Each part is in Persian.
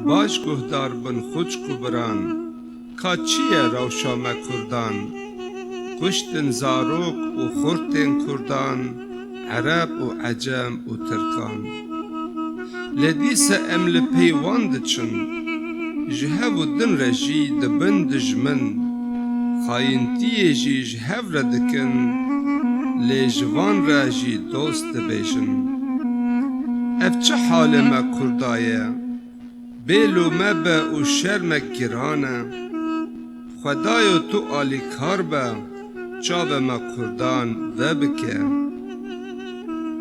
باش گهدار بن خوچ کوبران کا چیه روشا مکردان کشتن زاروک و خورتن کردان عرب و عجم و ترکان لدیس ام لپیوان دچن جهو دن رجی دبن دجمن خاینتی جی جهو ردکن لیجوان راجی دوست بیجن اف چه حال ما کردایه بیلو مبه و شرم گرانه خدایو تو آلی کار به چاو ما کردان و بکه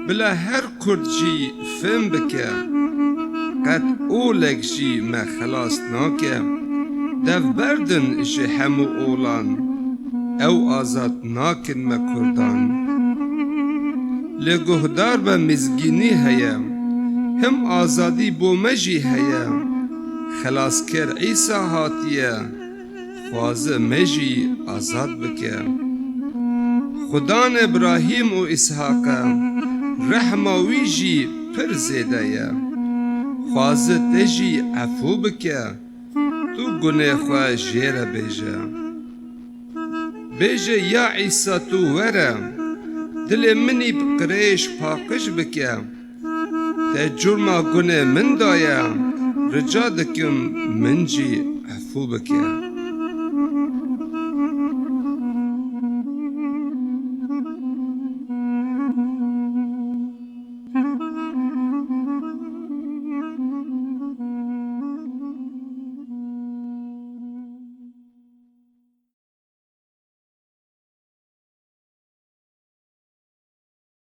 بلا هر کرد جی فهم بکه قد اولک جی ما خلاص ناکه دف بردن جی همو اولان او آزاد ناکن ما کردان لگهدار به مزگینی هیا هم آزادی بو مجی هیا خلاص کر عیسی هاتیه خوازه مجی آزاد بکه خدان ابراهیم و اسحاق رحماوی جی پر زیده یه خوازه تجی عفو بکه تو گناه خواه جیره بیجه بیجه یا عیسی تو وره دل منی بقریش پاکش بکه ته جرما گناه من دایه رجا دکم من جی عفو بکه